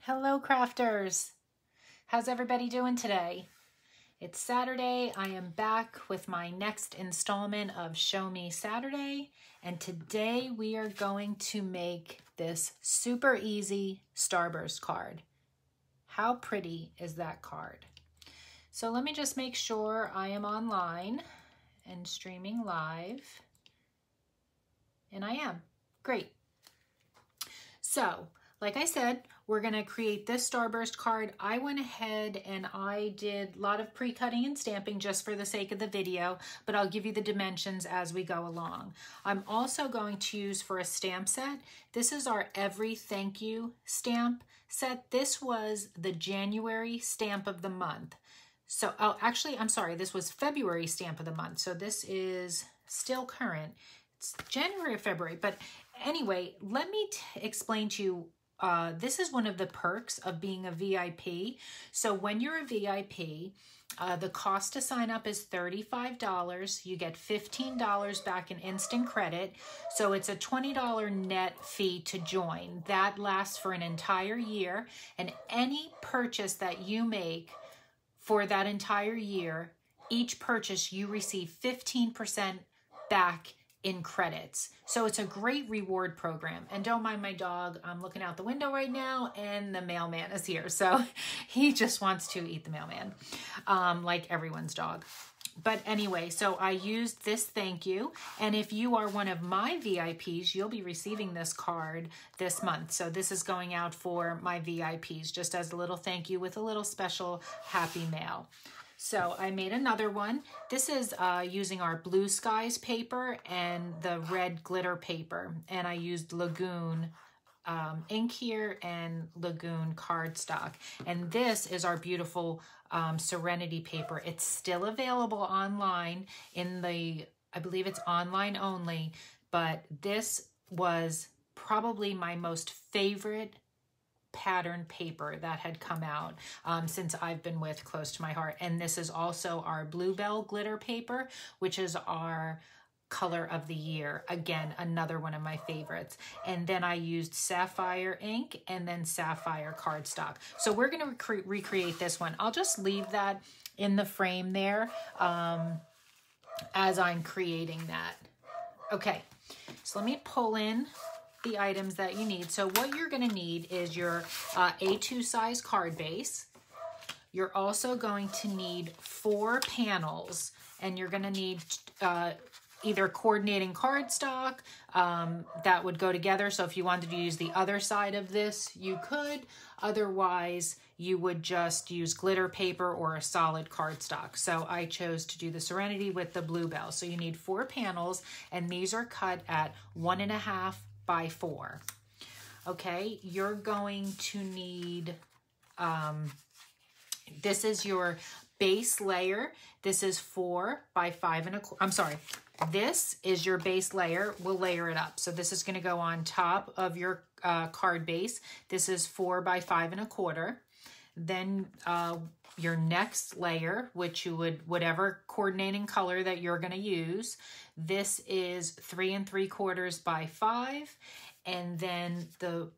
Hello crafters! How's everybody doing today? It's Saturday. I am back with my next installment of Show Me Saturday, and today we are going to make this super easy Starburst card. How pretty is that card? So let me just make sure I am online and streaming live, and I am. Great. So, like I said, we're going to create this Starburst card. I went ahead and I did a lot of pre-cutting and stamping just for the sake of the video, but I'll give you the dimensions as we go along. I'm also going to use for a stamp set. This is our Every Thank You stamp set. This was the January stamp of the month. So, oh, actually, I'm sorry, this was February stamp of the month. So this is still current. It's January or February, but anyway, let me explain to you. This is one of the perks of being a VIP. So when you're a VIP, the cost to sign up is $35. You get $15 back in instant credit. So it's a $20 net fee to join. That lasts for an entire year. And any purchase that you make for that entire year, each purchase you receive 15% back in credits. So it's a great reward program. And don't mind my dog. I'm looking out the window right now and the mailman is here. So he just wants to eat the mailman, like everyone's dog. But anyway, so I used this thank you. And if you are one of my VIPs, you'll be receiving this card this month. So this is going out for my VIPs, just as a little thank you with a little special happy mail. So I made another one. This is using our Blue Skies paper and the red glitter paper. And I used Lagoon ink here and Lagoon cardstock. And this is our beautiful Serenity paper. It's still available online in the, I believe it's online only, but this was probably my most favorite pattern paper that had come out since I've been with Close to My Heart. And this is also our Bluebell glitter paper, which is our color of the year. Again, another one of my favorites. And then I used Sapphire ink and then Sapphire cardstock. So we're going to recreate this one. I'll just leave that in the frame there as I'm creating that. Okay, so let me pull in the items that you need. So what you're going to need is your A2 size card base. You're also going to need 4 panels, and you're going to need either coordinating cardstock that would go together. So if you wanted to use the other side of this, you could. Otherwise, you would just use glitter paper or a solid cardstock. So I chose to do the Serenity with the Bluebell. So you need 4 panels, and these are cut at 1.5 by 4. Okay, you're going to need, this is your base layer. This is 4 by 5 1/4. I'm sorry, this is your base layer. We'll layer it up. So this is going to go on top of your card base. This is 4 by 5 1/4. Then your next layer, which you would, whatever coordinating color that you're going to use, this is 3 3/4 by 5. And then the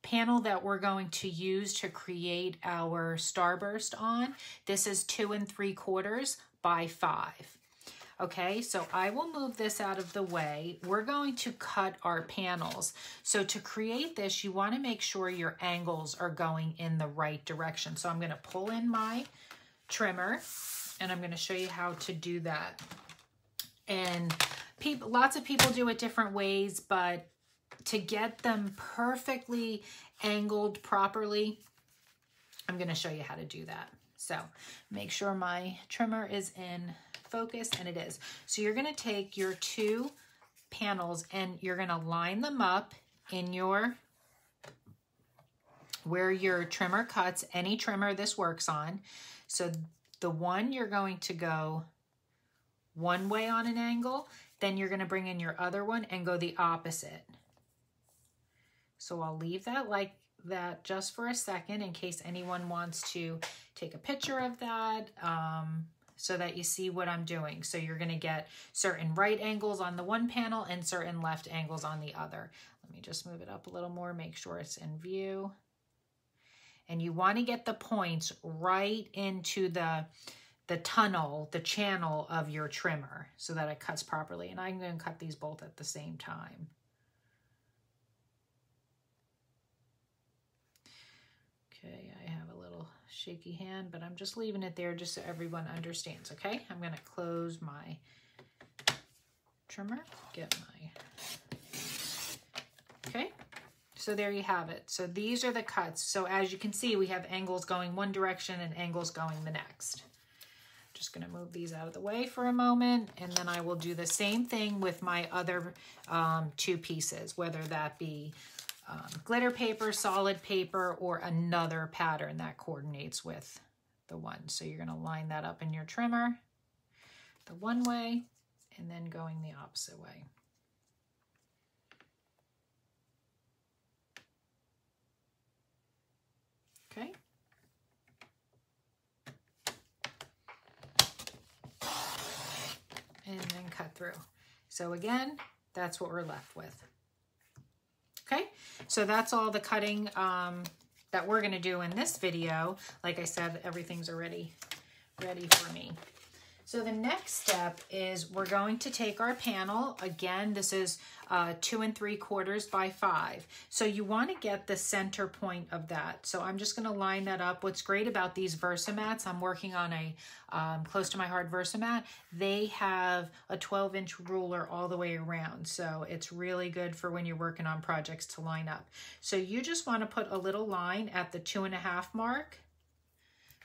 panel that we're going to use to create our Starburst on, this is 2 3/4 by 5. Okay, so I will move this out of the way. We're going to cut our panels. So to create this, you want to make sure your angles are going in the right direction. So I'm going to pull in my trimmer, and I'm going to show you how to do that. And lots of people do it different ways, but to get them perfectly angled properly, I'm going to show you how to do that. So make sure my trimmer is in focus, and it is. So you're going to take your 2 panels and you're going to line them up in your, where your trimmer cuts, any trimmer this works on. So the one you're going to go one way on an angle, then you're going to bring in your other one and go the opposite. So I'll leave that like that just for a second in case anyone wants to take a picture of that so that you see what I'm doing. So you're going to get certain right angles on the one panel and certain left angles on the other. Let me just move it up a little more, make sure it's in view. And you want to get the points right into the tunnel, the channel of your trimmer so that it cuts properly. And I'm going to cut these both at the same time. Okay, I have a little shaky hand, but I'm just leaving it there just so everyone understands, okay? I'm going to close my trimmer, get my, okay? So there you have it. So these are the cuts. So as you can see, we have angles going one direction and angles going the next. Just going to move these out of the way for a moment, and then I will do the same thing with my other two pieces, whether that be glitter paper, solid paper, or another pattern that coordinates with the one. So you're going to line that up in your trimmer the one way and then going the opposite way. Okay. And then cut through. So again, that's what we're left with. Okay, so that's all the cutting that we're gonna do in this video. Like I said, everything's already ready for me. So the next step is we're going to take our panel. Again, this is 2 3/4 by 5. So you want to get the center point of that. So I'm just going to line that up. What's great about these Versamats, I'm working on a Close to My Heart Versamat. They have a 12-inch ruler all the way around. So it's really good for when you're working on projects to line up. So you just want to put a little line at the 2.5 mark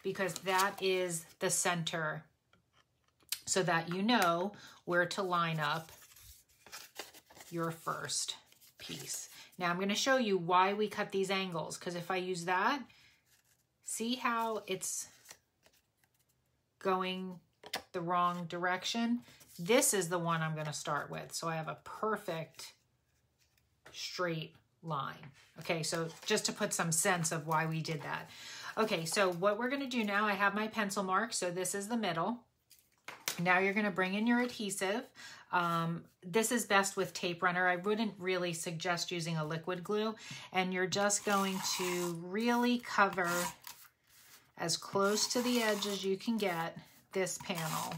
because that is the center, so that you know where to line up your first piece. Now I'm going to show you why we cut these angles, because if I use that, see how it's going the wrong direction? This is the one I'm going to start with. So I have a perfect straight line. Okay, so just to put some sense of why we did that. Okay, so what we're going to do now, I have my pencil mark, so this is the middle. Now you're going to bring in your adhesive. This is best with tape runner. I wouldn't really suggest using a liquid glue. And you're just going to really cover as close to the edge as you can get this panel.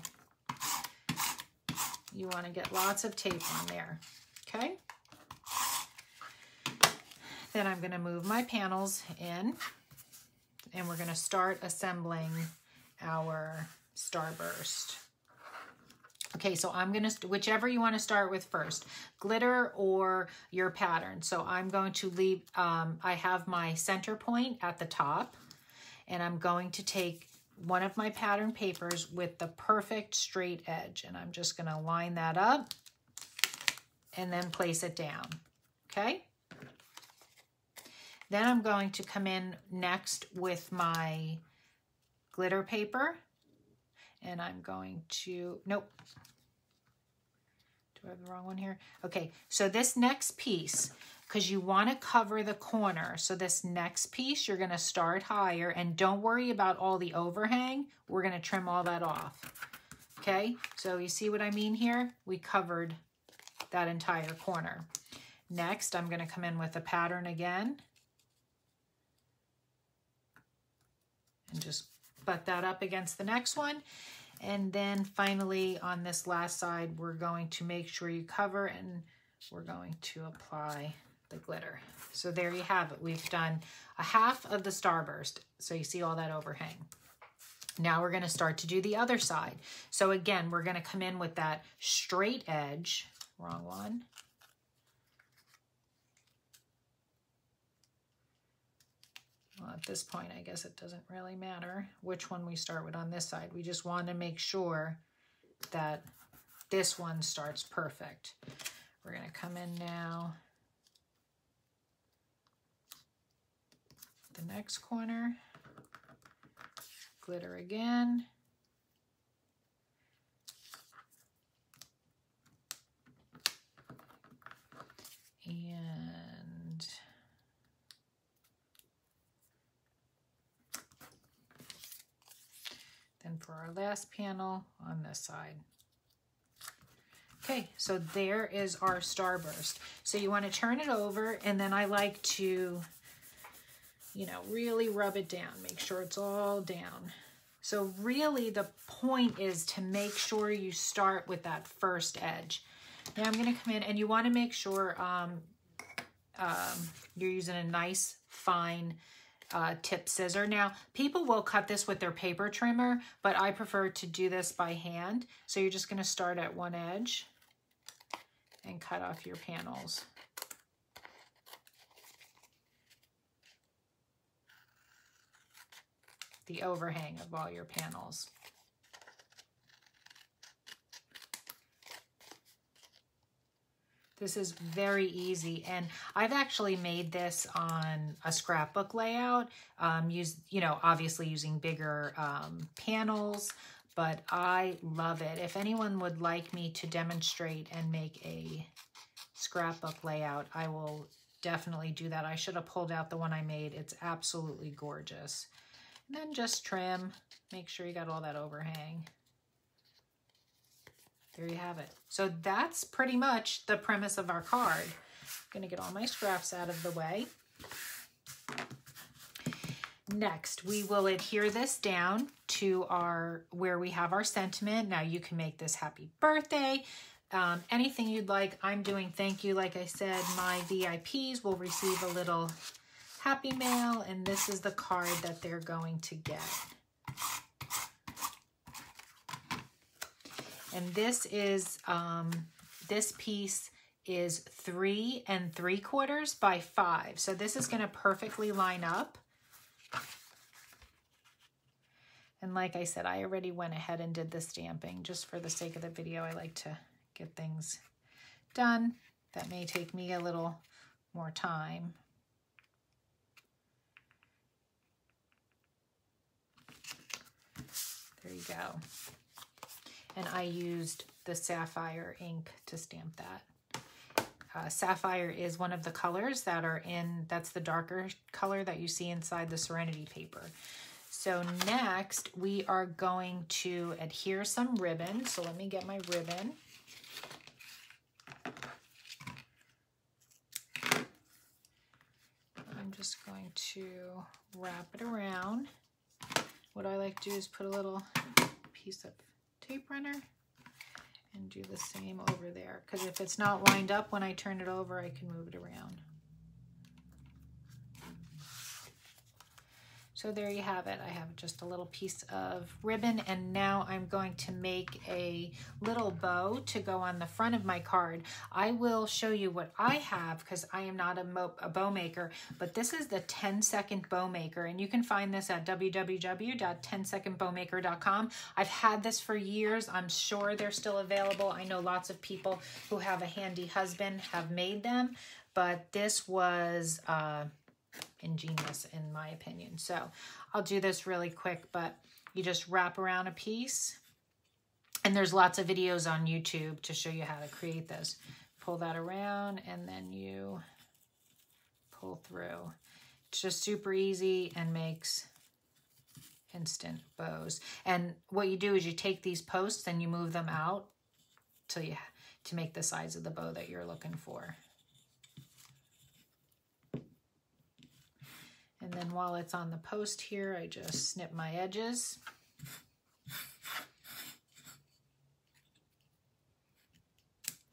You want to get lots of tape on there, okay? Then I'm going to move my panels in, and we're going to start assembling our Starburst. Okay, so I'm going to, whichever you want to start with first, glitter or your pattern. So I'm going to leave, I have my center point at the top, and I'm going to take one of my pattern papers with the perfect straight edge, and I'm just going to line that up and then place it down, okay? Then I'm going to come in next with my glitter paper, and I'm going to, nope. Do I have the wrong one here? Okay, so this next piece, because you want to cover the corner, so this next piece, you're going to start higher, and don't worry about all the overhang. We're going to trim all that off. Okay, so you see what I mean here? We covered that entire corner. Next, I'm going to come in with a pattern again, and just butt that up against the next one. And then finally on this last side, we're going to make sure you cover, and we're going to apply the glitter. So there you have it. We've done a half of the Starburst. So you see all that overhang. Now we're going to start to do the other side. So again, we're going to come in with that straight edge. Wrong one. Well, at this point, I guess it doesn't really matter which one we start with on this side. We just want to make sure that this one starts perfect. We're going to come in now. The next corner. Glitter again. And then for our last panel on this side. Okay, so there is our Starburst. So you want to turn it over, and then I like to you know, really rub it down. Make sure it's all down. So really the point is to make sure you start with that first edge. Now I'm going to come in, and you want to make sure you're using a nice fine tip scissor. Now, people will cut this with their paper trimmer, but I prefer to do this by hand. So you're just going to start at one edge and cut off your panels. The overhang of all your panels. This is very easy, and I've actually made this on a scrapbook layout, obviously using bigger panels, but I love it. If anyone would like me to demonstrate and make a scrapbook layout, I will definitely do that. I should have pulled out the one I made. It's absolutely gorgeous. And then just trim, make sure you got all that overhang. There you have it. So that's pretty much the premise of our card. I'm going to get all my scraps out of the way. Next, we will adhere this down to where we have our sentiment. Now you can make this happy birthday, anything you'd like. I'm doing thank you. Like I said, my VIPs will receive a little happy mail, and this is the card that they're going to get. And this is, this piece is 3 3/4 by 5. So this is going to perfectly line up. And like I said, I already went ahead and did the stamping. Just for the sake of the video, I like to get things done. That may take me a little more time. There you go. And I used the sapphire ink to stamp that. Sapphire is one of the colors that are that's the darker color that you see inside the Serenity paper. So next we are going to adhere some ribbon. So let me get my ribbon. I'm just going to wrap it around. What I like to do is put a little piece of tape runner and do the same over there, because if it's not lined up when I turn it over, I can move it around. So there you have it. I have just a little piece of ribbon, and now I'm going to make a little bow to go on the front of my card. I will show you what I have because I am not a bow maker, but this is the 10-second bow maker, and you can find this at www.10secondbowmaker.com. I've had this for years. I'm sure they're still available. I know lots of people who have a handy husband have made them, but this was ingenious in my opinion. So I'll do this really quick, but you just wrap around a piece, and there's lots of videos on YouTube to show you how to create this. Pull that around, and then you pull through. It's just super easy and makes instant bows. And what you do is you take these posts and you move them out to make the size of the bow that you're looking for. And then while it's on the post here, I just snip my edges.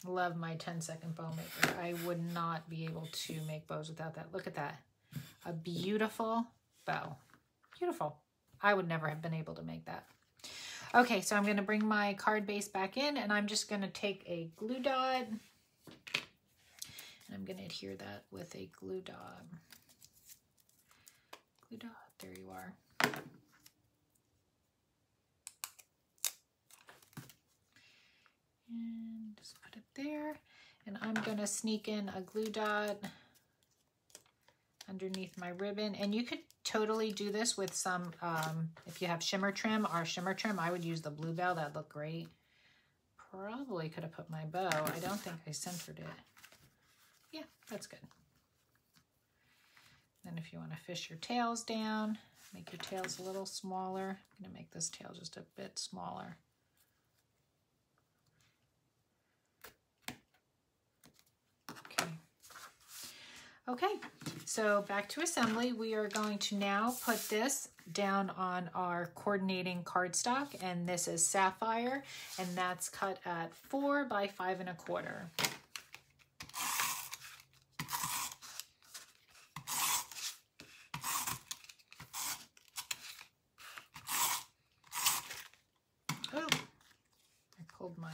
Love my 10-second bow maker. I would not be able to make bows without that. Look at that. A beautiful bow. Beautiful. I would never have been able to make that. Okay, so I'm going to bring my card base back in, and I'm just going to take a glue dot, and I'm going to adhere that with a glue dot. Glue dot, there you are. And just put it there. And I'm going to sneak in a glue dot underneath my ribbon. And you could totally do this with some, if you have shimmer trim, I would use the Bluebell. That'd look great. Probably could have put my bow. I don't think I centered it. Yeah, that's good. And if you want to fish your tails down, make your tails a little smaller. I'm going to make this tail just a bit smaller. Okay. Okay, so back to assembly. We are going to now put this down on our coordinating cardstock, and this is Sapphire, and that's cut at 4 by 5 1/4. Oh, I pulled my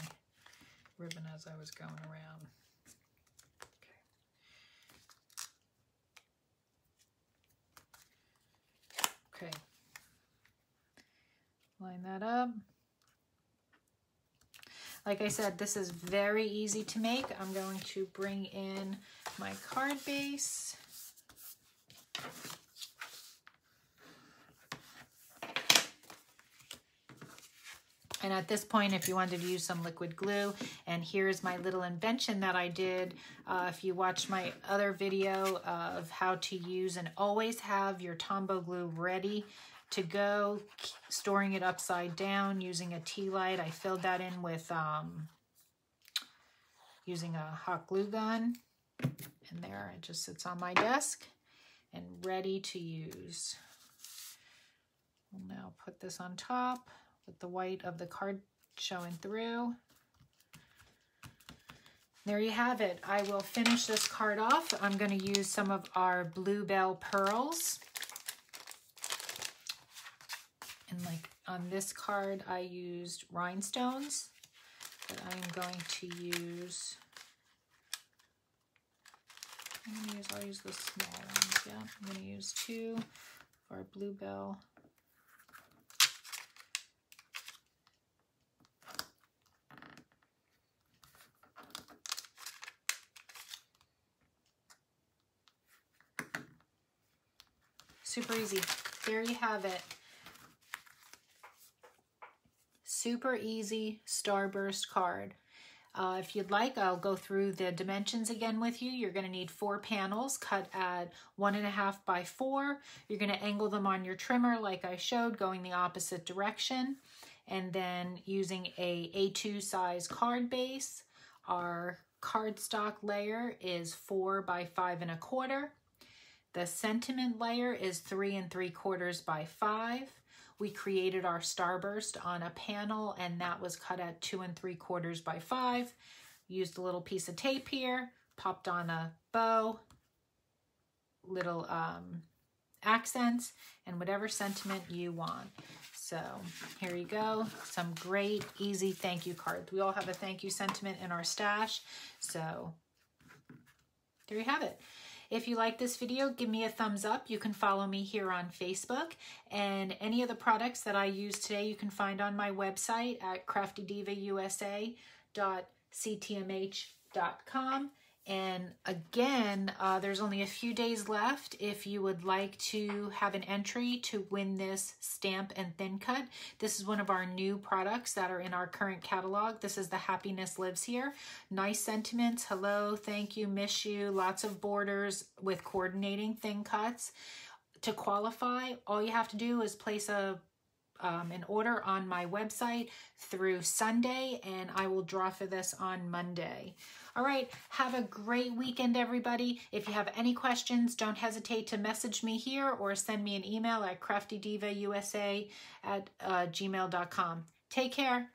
ribbon as I was going around. Okay, line that up. Like I said, this is very easy to make. I'm going to bring in my card base. And at this point, if you wanted to use some liquid glue, and here's my little invention that I did. If you watched my other video of how to use and always have your Tombow glue ready to go, storing it upside down using a tea light. I filled that in with using a hot glue gun. And there it just sits on my desk and ready to use. We'll now put this on top with the white of the card showing through. There you have it. I will finish this card off. I'm going to use some of our Bluebell pearls. And like on this card, I used rhinestones, but I am going to use, I'll use the small ones. Yeah, I'm going to use 2 of our Bluebell. Super easy. There you have it. Super easy Starburst card. If you'd like, I'll go through the dimensions again with you. You're going to need 4 panels cut at 1.5 by 4. You're going to angle them on your trimmer like I showed, going the opposite direction. And then using a A2 size card base. Our cardstock layer is 4 by 5 1/4. The sentiment layer is 3 3/4 by 5. We created our Starburst on a panel, and that was cut at 2 3/4 by 5. Used a little piece of tape here, popped on a bow, little accents, and whatever sentiment you want. So here you go. Some great, easy thank you cards. We all have a thank you sentiment in our stash. So there you have it. If you like this video, give me a thumbs up. You can follow me here on Facebook. And any of the products that I use today, you can find on my website at craftydivausa.ctmh.com. And again, there's only a few days left if you would like to have an entry to win this stamp and thin cut. This is one of our new products that are in our current catalog. This is the Happiness Lives Here. Nice sentiments, hello, thank you, miss you, lots of borders with coordinating thin cuts. To qualify, all you have to do is place an order on my website through Sunday, and I will draw for this on Monday. All right, have a great weekend, everybody. If you have any questions, don't hesitate to message me here or send me an email at craftydivausa@gmail.com. Take care.